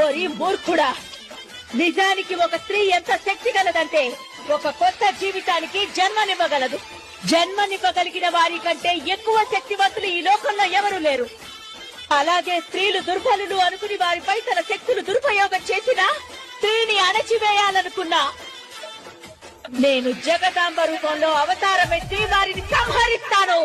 ఓరి మూర్ఖుడా, నిజానికి ఒక స్త్రీ ఎంత శక్తి గలదంటే ఒక కొత్త జీవితానికి జన్మనివ్వగలదు. జన్మనివ్వగలిగిన వారి కంటే ఎక్కువ శక్తివంతులు ఈ లోకంలో ఎవరూ లేరు. అలాగే స్త్రీలు దుర్బలులు అనుకుని వారిపై తన శక్తులు దురుపయోగం చేసినా, స్త్రీని అణచివేయాలనుకున్నా, నేను జగదాంబ రూపంలో అవతారం ఎత్తి వారిని సంహరిస్తాను.